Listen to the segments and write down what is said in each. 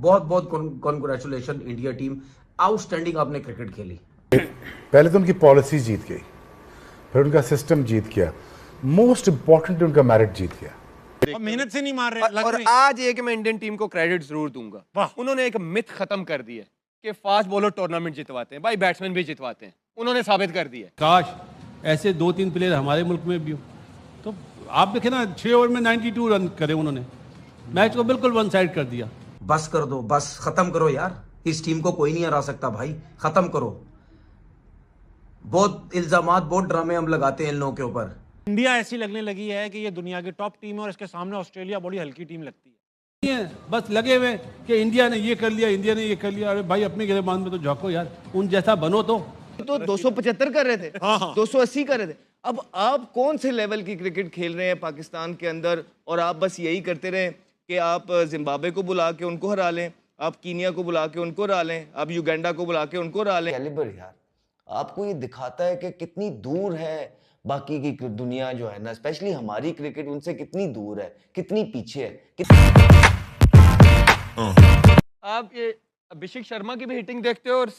बहुत बहुत congratulation India team, outstanding आपने क्रिकेट खेली। पहले तो उनकी पॉलिसी जीत गई, फिर उनका सिस्टम जीत गया, मोस्ट इंपॉर्टेंट उनका मेरिट जीत गया। और मेहनत से नहीं मार रहे और आज एक मैं इंडियन टीम को क्रेडिट जरूर दूंगा, उन्होंने एक मिथ खत्म कर दी है कि फास्ट बॉलर टूर्नामेंट जितवाते हैं, भाई बैट्समैन भी जितवाते हैं, उन्होंने साबित कर दिया। काश ऐसे 2-3 प्लेयर हमारे मुल्क में भी हो। तो आप देखें ना, 6 ओवर में 92 रन करे उन्होंने, मैच को बिल्कुल वन साइड कर दिया। बस कर दो, बस खत्म करो यार, इस टीम को कोई नहीं हरा सकता भाई, खत्म करो। बहुत इल्जामात, बहुत ड्रामे हम लगाते हैं इन लोगों के ऊपर। इंडिया ऐसी लगने लगी है कि ये दुनिया की टॉप टीम है और इसके सामने ऑस्ट्रेलिया बड़ी हल्की टीम लगती है। बस लगे हुए कि इंडिया ने ये कर लिया, इंडिया ने ये कर लिया। अरे भाई अपने गिरबान में तो झांको यार, उन जैसा बनो तो 275 कर रहे थे, हाँ। 280 कर रहे थे। अब आप कौन से लेवल की क्रिकेट खेल रहे हैं पाकिस्तान के अंदर, और आप बस यही करते रहे कि आप जिम्बाब्वे को बुला के उनको हरा लें, आप कीनिया को बुला के उनको हरा लें, आप युगांडा को बुला के उनको हरा लें। कैलिबर यार आपको ये दिखाता है कि कितनी दूर है बाकी की दुनिया जो है ना, स्पेशली हमारी क्रिकेट उनसे कितनी दूर है, कितनी पीछे है। आप ये अभिषेक शर्मा की भी हिटिंग देखते हो और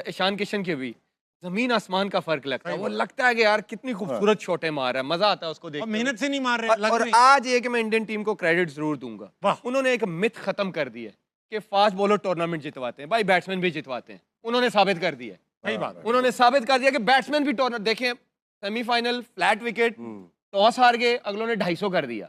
ईशान किशन की भी, जमीन आसमान का फर्क लगता है। वो लगता है कि यार कितनी खूबसूरत शॉटें मार रहा है, मजा आता है उसको देख। और मेहनत से नहीं मार रहे और आज एक मैं इंडियन टीम को क्रेडिट जरूर दूंगा, उन्होंने एक मिथ खत्म कर दी है कि फास्ट बॉलर टूर्नामेंट जितवाते हैं, भाई बैट्समैन भी जितवाते हैं, उन्होंने साबित कर दिया। सही बात है। उन्होंने साबित कर दिया कि बैट्समैन भी टूर्नामेंट, देखें सेमीफाइनल फ्लैट विकेट, टॉस हार गए, अगलों ने 250 कर दिया,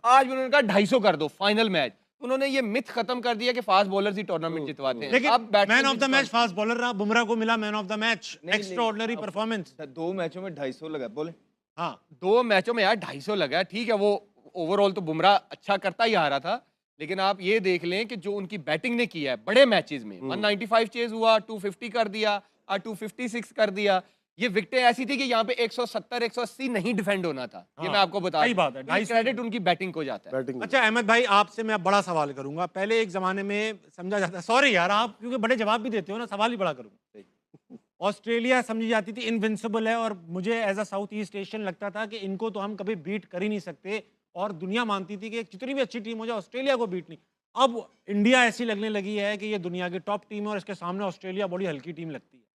आज भी उन्होंने कहा 250 कर दो फाइनल मैच। उन्होंने ये मिथ खत्म कर दिया कि फास्ट बॉलर ही टूर्नामेंट जितवाते हैं। लेकिन अब man of the match fast bowler रहा, बुमराह को मिला man of the match, extraordinary performance. 2 मैचों में 250 लगा, बोले हाँ 2 मैचों में यार 250 लगा, ठीक है। वो ओवरऑल तो बुमराह अच्छा करता ही आ रहा था, लेकिन आप ये देख लें कि जो उनकी बैटिंग ने किया है बड़े मैचेस में, 195 चेज हुआ, 250 कर दिया, 256 कर दिया। ये विकेटें ऐसी थी कि यहाँ पे 170 180 नहीं डिफेंड होना था। ये मैं आपको बता सही बात है, 250 क्रेडिट उनकी बैटिंग को जाता है। अच्छा अहमद भाई, आपसे मैं बड़ा सवाल करूंगा। पहले एक जमाने में समझा जाता, सॉरी यार आप क्योंकि बड़े जवाब भी देते हो ना, सवाल ही बड़ा करूंगा। ऑस्ट्रेलिया समझी जाती थी इनविंसिबल है, और मुझे as a South East Asian लगता था कि इनको तो हम कभी बीट कर ही नहीं सकते, और दुनिया मानती थी कि जितनी भी अच्छी टीम हो जाए ऑस्ट्रेलिया को बीट नहीं। अब इंडिया ऐसी लगने लगी है कि ये दुनिया की टॉप टीम है और इसके सामने ऑस्ट्रेलिया बड़ी हल्की टीम लगती है।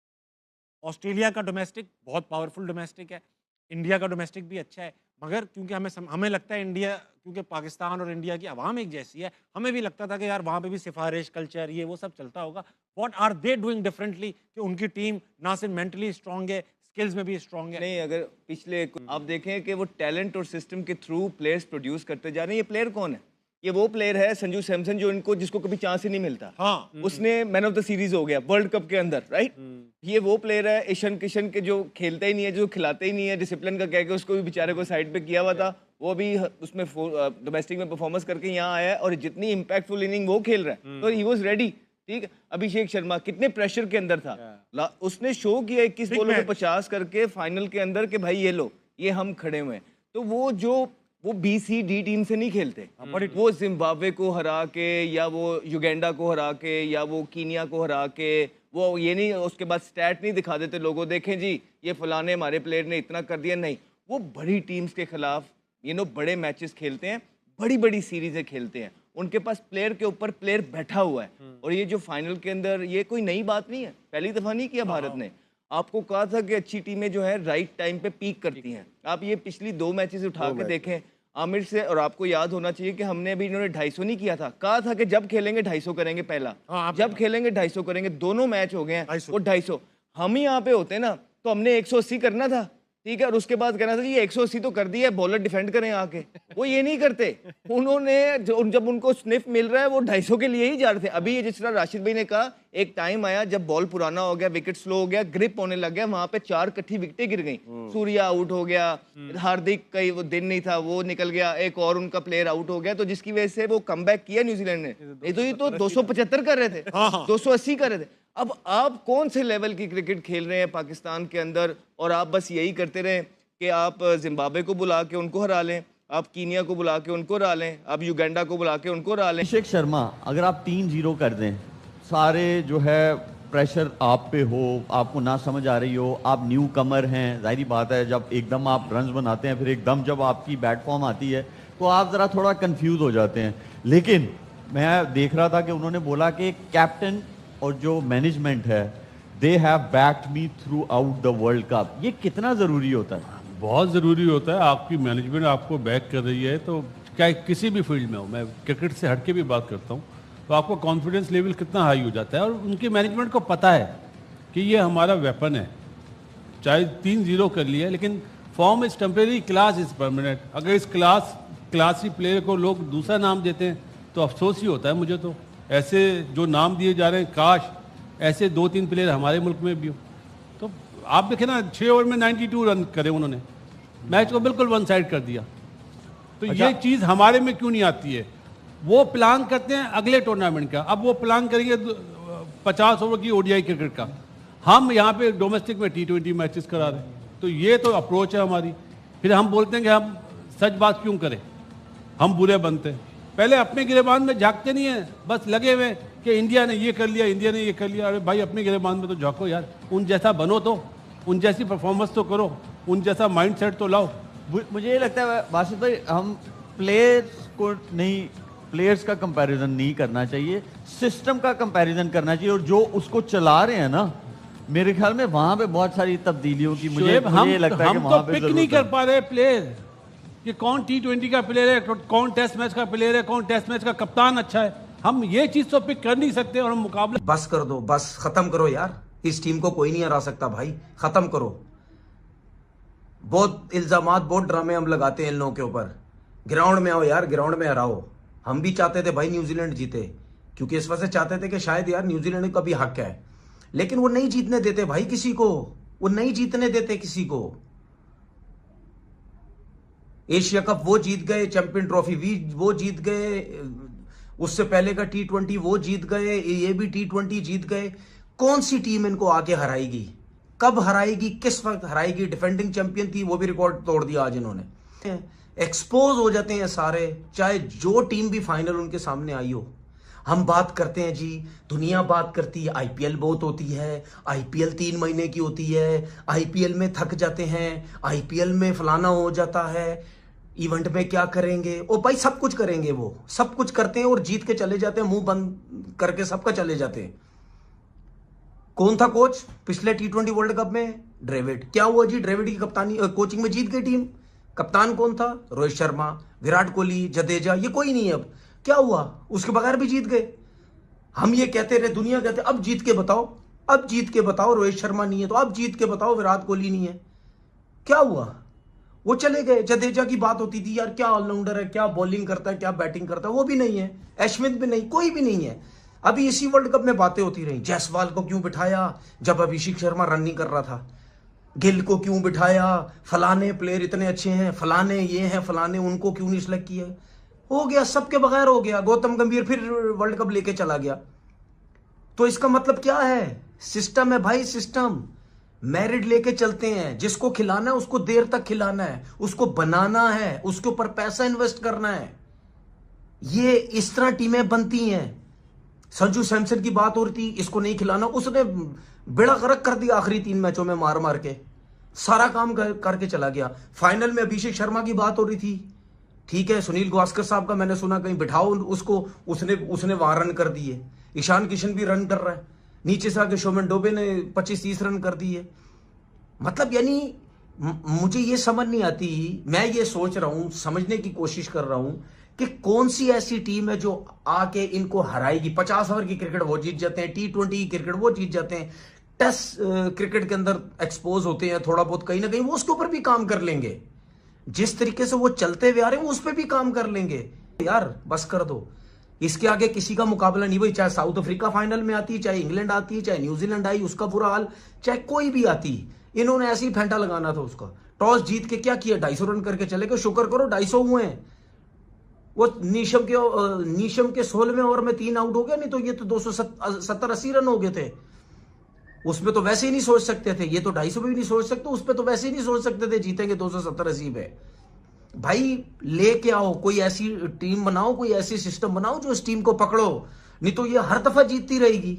ऑस्ट्रेलिया का डोमेस्टिक बहुत पावरफुल डोमेस्टिक है, इंडिया का डोमेस्टिक भी अच्छा है, मगर क्योंकि हमें लगता है इंडिया, क्योंकि पाकिस्तान और इंडिया की आवाम एक जैसी है, हमें भी लगता था कि यार वहाँ पे भी सिफारिश कल्चर ये वो सब चलता होगा। What are they doing differently कि उनकी टीम ना सिर्फ मेंटली स्ट्रांग है, स्किल्स में भी स्ट्रांग है? नहीं, अगर पिछले आप देखें कि वो टैलेंट और सिस्टम के थ्रू प्लेयर्स प्रोड्यूस करते जा रहे हैं। ये प्लेयर कौन है? ये वो प्लेयर है संजू सैमसन, जो इनको जिसको कभी चांस ही नहीं मिलता। हाँ। उसने मैन ऑफ द सीरीज हो गया वर्ल्ड कप के अंदर, राइट? ये वो प्लेयर है ईशान किशन के, जो खेलता ही नहीं है, जो खिलाते ही नहीं है, डिसिप्लिन का कह के उसको भी बेचारे को साइड पे किया हुआ था। वो भी उसमें डोमेस्टिक में परफॉर्मेंस करके यहाँ आया है, और जितनी इंपैक्टफुल इनिंग वो खेल रहा है, तो ही वाज रेडी। ठीक है, अभिषेक शर्मा कितने प्रेशर के अंदर था, उसने शो किया 21 बॉलों पे 50 करके फाइनल के अंदर कि भाई ये लो, ये हम खड़े हुए हैं। तो वो BCD टीम से नहीं खेलते, वो जिम्बाब्वे को हरा के, या वो युगांडा को हरा के, या वो कीनिया को हरा के, वो ये नहीं उसके बाद स्टैट नहीं दिखा देते लोगों, देखें जी ये फलाने हमारे प्लेयर ने इतना कर दिया। नहीं, वो बड़ी टीम्स के खिलाफ बड़े मैचेस खेलते हैं, बड़ी बड़ी सीरीजें खेलते हैं, उनके पास प्लेयर के ऊपर प्लेयर बैठा हुआ है। और ये जो फाइनल के अंदर, ये कोई नई बात नहीं है, पहली दफा नहीं किया भारत ने। आपको कहा था कि अच्छी टीमें जो है राइट टाइम पे पीक करती हैं। आप ये पिछली 2 मैचेस उठा के देखें आमिर से, और आपको याद होना चाहिए कि हमने अभी इन्होंने 250 नहीं किया था, कहा था कि जब खेलेंगे 250 करेंगे पहला, जब खेलेंगे 250 करेंगे। दोनों मैच हो गए हैं वो 250। हम ही यहाँ पे होते ना तो हमने 180 करना था, ठीक है, और उसके बाद कहना था ये 180 तो कर दिया है, बॉलर डिफेंड करें आके। वो ये नहीं करते, उन्होंने जब उनको स्निफ मिल रहा है वो 250 के लिए ही जा रहे थे। अभी ये जिस तरह राशिद भाई ने कहा, एक टाइम आया जब बॉल पुराना हो गया, विकेट स्लो हो गया, ग्रिप होने लग गया, वहां पे 4 इकट्ठी विकेटें गिर गई। सूर्या आउट हो गया, हार्दिक का वो दिन नहीं था, वो निकल गया, एक और उनका प्लेयर आउट हो गया, तो जिसकी वजह से वो कमबैक किया न्यूजीलैंड ने। नहीं तो ये तो 275 कर रहे थे, 280 कर रहे थे। अब आप कौन से लेवल की क्रिकेट खेल रहे हैं पाकिस्तान के अंदर, और आप बस यही करते रहे कि आप जिम्बाब्वे को बुला के उनको हरा लें, आप कीनिया को बुला के उनको हरा लें, आप युगांडा को बुला के उनको हरा लें। अभिषेक शर्मा अगर आप 3-0 कर दें, सारे जो है प्रेशर आप पे हो, आपको ना समझ आ रही हो, आप न्यू कमर हैं, जाहिर बात है जब एकदम आप रन्स बनाते हैं, फिर एकदम जब आपकी बैट फॉर्म आती है तो आप ज़रा थोड़ा कंफ्यूज हो जाते हैं। लेकिन मैं देख रहा था कि उन्होंने बोला कि कैप्टन और जो मैनेजमेंट है they have backed me through out the world cup. ये कितना ज़रूरी होता है? बहुत ज़रूरी होता है। आपकी मैनेजमेंट आपको बैक कर रही है तो क्या किसी भी फील्ड में हो, मैं क्रिकेट से हट के भी बात करता हूँ, तो आपको कॉन्फिडेंस लेवल कितना हाई हो जाता है। और उनकी मैनेजमेंट को पता है कि ये हमारा वेपन है, चाहे 3-0 कर लिया, लेकिन form is temporary, class is permanent. अगर इस क्लासी प्लेयर को लोग दूसरा नाम देते हैं तो अफसोस ही होता है मुझे। तो ऐसे जो नाम दिए जा रहे हैं, काश ऐसे 2-3 प्लेयर हमारे मुल्क में भी हो। तो आप देखें ना, 6 ओवर में 92 रन करे उन्होंने, मैच को बिल्कुल वन साइड कर दिया। तो ये चीज़ हमारे में क्यों नहीं आती है? वो प्लान करते हैं अगले टूर्नामेंट का, अब वो प्लान करेंगे 50 ओवर की ओडीआई क्रिकेट का, हम यहाँ पे डोमेस्टिक में T20 मैचेस करा रहे हैं। तो ये तो अप्रोच है हमारी। फिर हम बोलते हैं कि हम सच बात क्यों करें, हम बुरे बनते हैं। पहले अपने गिरेबान में झांकते नहीं है, बस लगे हुए कि इंडिया ने ये कर लिया, इंडिया ने ये कर लिया। अरे भाई, अपने गिरेबान में तो झांको यार, उन जैसा बनो, तो उन जैसी परफॉर्मेंस तो करो, उन जैसा माइंडसेट तो लाओ। मुझे ये लगता है बासित भाई, हम प्लेयर्स को नहीं, प्लेयर्स का कंपैरिजन नहीं करना चाहिए, सिस्टम का कंपैरिजन करना चाहिए। और जो उसको चला रहे हैं ना, मेरे ख्याल में वहां पे बहुत सारी तब्दीलियों की मुझे लगता है कि वहां पे पिक नहीं कर पा रहे प्लेयर कि कौन T20 का प्लेयर है, कौन टेस्ट मैच का प्लेयर है, कौन टेस्ट मैच का कप्तान अच्छा है। हम ये चीज तो पिक कर नहीं सकते और हम मुकाबला। बस कर दो, बस खत्म करो यार, इस टीम को कोई नहीं हरा सकता भाई, खत्म करो। बहुत इल्जामात, बहुत ड्रामे हम लगाते हैं इन लोगों के ऊपर। ग्राउंड में आओ यार, ग्राउंड में हराओ। हम भी चाहते थे भाई न्यूजीलैंड जीते, क्योंकि इस वजह से चाहते थे कि शायद यार न्यूजीलैंड का भी हक है, लेकिन वो नहीं जीतने देते भाई किसी को, वो नहीं जीतने देते किसी को। एशिया कप वो जीत गए, चैंपियन ट्रॉफी भी वो जीत गए, उससे पहले का T20 वो जीत गए, ये भी T20 जीत गए। कौन सी टीम इनको आके हराएगी, कब हराएगी, किस वक्त हराएगी? डिफेंडिंग चैंपियन थी, वो भी रिकॉर्ड तोड़ दिया आज इन्होंने। एक्सपोज हो जाते हैं सारे, चाहे जो टीम भी फाइनल उनके सामने आई हो। हम बात करते हैं जी, दुनिया बात करती है, आईपीएल बहुत होती है, आईपीएल 3 महीने की होती है, आईपीएल में थक जाते हैं, आईपीएल में फलाना हो जाता है, इवेंट में क्या करेंगे? ओ भाई, सब कुछ करेंगे, वो सब कुछ करते हैं और जीत के चले जाते हैं, मुंह बंद करके सबका चले जाते हैं। कौन था कोच पिछले T20 वर्ल्ड कप में? ड्रेविड। क्या हुआ जी? ड्रेविड की कप्तानी कोचिंग में जीत गई टीम। कप्तान कौन था? रोहित शर्मा, विराट कोहली, जडेजा, ये कोई नहीं है। अब क्या हुआ? उसके बगैर भी जीत गए। हम ये कहते रहे, दुनिया कहते, अब जीत के बताओ, अब जीत के बताओ। रोहित शर्मा नहीं है तो अब जीत के बताओ, विराट कोहली नहीं है, क्या हुआ? वो चले गए। जडेजा की बात होती थी, यार क्या ऑलराउंडर है, क्या बॉलिंग करता है, क्या बैटिंग करता है, वो भी नहीं है। एशमित भी नहीं, कोई भी नहीं है। अभी इसी वर्ल्ड कप में बातें होती रही, जायसवाल को क्यों बिठाया जब अभिषेक शर्मा रन नहीं कर रहा था, गिल को क्यों बिठाया, फलाने प्लेयर इतने अच्छे हैं, फलाने ये हैं, फलाने, उनको क्यों नहीं सिलेक्ट किया? हो गया, सबके बगैर हो गया। गौतम गंभीर फिर वर्ल्ड कप लेके चला गया। तो इसका मतलब क्या है? सिस्टम है भाई, सिस्टम। मेरिट लेके चलते हैं, जिसको खिलाना है उसको देर तक खिलाना है, उसको बनाना है, उसके ऊपर पैसा इन्वेस्ट करना है। ये इस तरह टीमें बनती हैं। संजू सैमसन की बात हो रही थी, इसको नहीं खिलाना, उसने बेड़ा गर्क कर दिया आखिरी 3 मैचों में, मार मार के सारा काम करके चला गया। फाइनल में अभिषेक शर्मा की बात हो रही थी, ठीक है, सुनील गावस्कर साहब का मैंने सुना कहीं बिठाओ उसको, उसने वहां रन कर दिए। ईशान किशन भी रन कर रहा है, नीचे से आके शोमन डोबे ने 25-30 रन कर दिए। मतलब यानी मुझे ये समझ नहीं आती, मैं ये सोच रहा हूं, समझने की कोशिश कर रहा हूं कि कौन सी ऐसी टीम है जो आके इनको हराएगी। 50 ओवर की क्रिकेट वो जीत जाते हैं, T20 की क्रिकेट वो जीत जाते हैं, टेस्ट क्रिकेट के अंदर एक्सपोज होते हैं थोड़ा बहुत, कहीं ना कहीं वो उसके ऊपर भी काम कर लेंगे। जिस तरीके से वो चलते हुए आ रहे हैं उस पर भी काम कर लेंगे। यार बस कर दो, इसके आगे किसी का मुकाबला नहीं। भाई चाहे साउथ अफ्रीका फाइनल में आती, चाहे इंग्लैंड आती, चाहे न्यूजीलैंड आई उसका बुरा हाल, चाहे कोई भी आती, इन्होंने ऐसे ही फेंटा लगाना था उसका। टॉस जीत के क्या किया? 250 रन करके चले गए। शुक्र करो 250 हुए हैं। वो नीशम के 16वें ओवर में 3 आउट हो गया, नहीं तो ये तो 270-80 रन हो गए थे। उसमें तो वैसे ही नहीं सोच सकते थे, ये तो 250 भी नहीं सोच सकते, उस पर तो वैसे ही नहीं सोच सकते थे जीतेंगे 270-80 पे। भाई लेके आओ, कोई ऐसी टीम बनाओ, कोई ऐसी सिस्टम बनाओ जो इस टीम को पकड़ो, नहीं तो ये हर दफा जीतती रहेगी।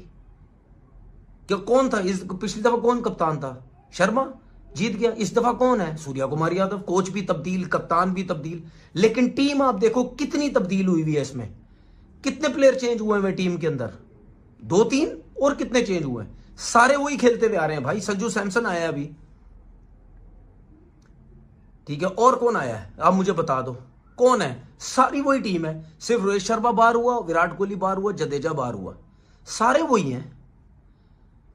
क्या कौन था पिछली दफा कौन कप्तान था? शर्मा जीत गया। इस दफा कौन है? सूर्या कुमार यादव। कोच भी तब्दील, कप्तान भी तब्दील, लेकिन टीम आप देखो कितनी तब्दील हुई है इसमें, कितने प्लेयर चेंज हुए हैं टीम के अंदर? 2-3 और कितने चेंज हुए हैं? सारे वही खेलते हुए आ रहे हैं भाई। संजू सैमसन आया अभी, ठीक है, और कौन आया है आप मुझे बता दो, कौन है? सारी वही टीम है, सिर्फ रोहित शर्मा बाहर हुआ, विराट कोहली बाहर हुआ, जडेजा बाहर हुआ, सारे वही हैं।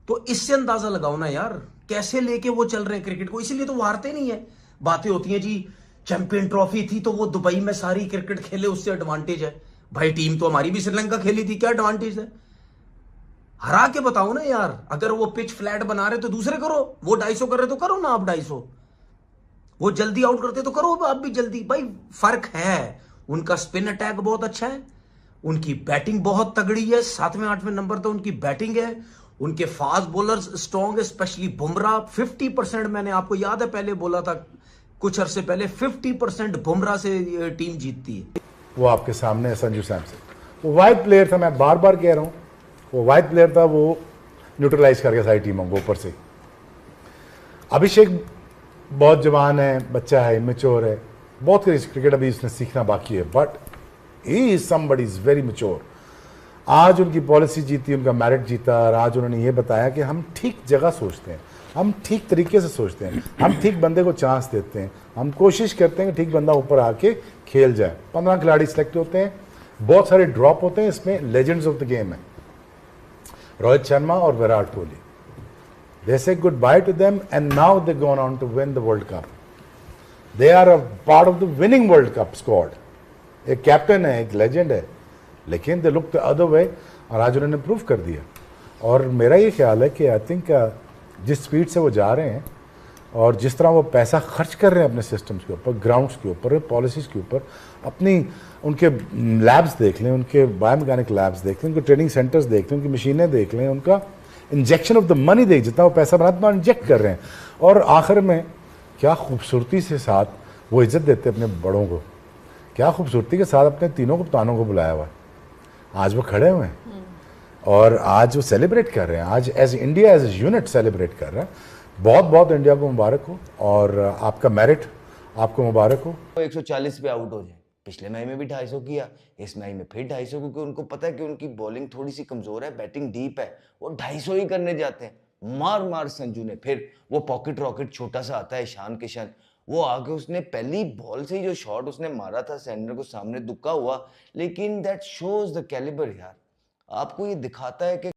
तो इससे अंदाजा लगाओ ना यार, कैसे लेके वो चल रहे हैं क्रिकेट को। इसीलिए तो वो हारते नहीं है। बातें होती हैं जी चैंपियन ट्रॉफी थी तो वो दुबई में सारी क्रिकेट खेले, उससे एडवांटेज है। भाई टीम तो हमारी भी श्रीलंका खेली थी, क्या एडवांटेज है? हरा के बताओ ना यार। अगर वो पिच फ्लैट बना रहे तो दूसरे करो, वो 250 कर रहे तो करो ना आप 250। वो जल्दी आउट करते तो करो आप भी जल्दी। भाई फर्क है। उनका स्पिन अटैक बहुत अच्छा है, उनकी बैटिंग बहुत तगड़ी है, 7वें 8वें नंबर तो उनकी बैटिंग है, उनके फास्ट बॉलर्स स्ट्रॉन्ग है, स्पेशली बुमराह। 50% मैंने आपको याद है पहले बोला था कुछ अरसे पहले, 50% बुमराह से टीम जीतती है। वो आपके सामने है संजू सैमसन। वो वाइड प्लेयर था, मैं बार बार कह रहा हूँ, वो वाइड प्लेयर था, वो न्यूट्रलाइज कर गया सारी टीमों को ऊपर से। अभिषेक बहुत जवान है, बच्चा है, इमेच्योर है, बहुत क्रिकेट अभी इसने सीखना बाकी है, but he is somebody is very mature. आज उनकी पॉलिसी जीती, उनका मेरिट जीता, और आज उन्होंने ये बताया कि हम ठीक जगह सोचते हैं, हम ठीक तरीके से सोचते हैं, हम ठीक बंदे को चांस देते हैं, हम कोशिश करते हैं कि ठीक बंदा ऊपर आके खेल जाए। 15 खिलाड़ी सिलेक्ट होते हैं, बहुत सारे ड्रॉप होते हैं, इसमें लेजेंड्स ऑफ द गेम है रोहित शर्मा और Virat Kohli. They say goodbye to them and now they're going on to win the World Cup. They are a part of the winning World Cup squad. एक कैप्टन है, एक legend है, लेकिन they look the other way और आज उन्होंने prove कर दिया। और मेरा ये ख्याल है कि आई थिंक जिस स्पीड से वो जा रहे हैं और जिस तरह वो पैसा खर्च कर रहे हैं अपने सिस्टम्स के ऊपर, ग्राउंड्स के ऊपर, पॉलिसीज़ के ऊपर, अपनी उनके लैब्स देख लें, उनके बायोमैकेनिक लैब्स देख लें, उनके ट्रेनिंग सेंटर्स देख लें, उनकी मशीनें देख लें, उनका इंजेक्शन ऑफ द मनी देख, जितना वो पैसा बनाते हैं इंजेक्ट कर रहे हैं। और आखिर में क्या खूबसूरती से साथ वो इज्जत देते हैं अपने बड़ों को, क्या खूबसूरती के साथ अपने तीनों कप्तानों को बुलाया हुआ है। आज वो खड़े हुए हैं और आज वो सेलिब्रेट कर रहे हैं, आज as India as a unit celebrate कर रहे हैं। बहुत बहुत इंडिया को मुबारक हो और आपका मेरिट आपको मुबारक हो। 140 पे आउट हो जाए, पिछले मैच में भी 250 किया, इस मैच में फिर 250, क्योंकि उनको पता है कि उनकी बॉलिंग थोड़ी सी कमजोर है, बैटिंग डीप है, वो 250 ही करने जाते हैं। मार मार संजू ने, फिर वो पॉकेट रॉकेट छोटा सा आता है ईशान किशन, वो आगे उसने पहली बॉल से ही जो शॉट उसने मारा था सैंडर को सामने, दुक्का हुआ, लेकिन दैट शोज द कैलिबर यार। आपको ये दिखाता है कि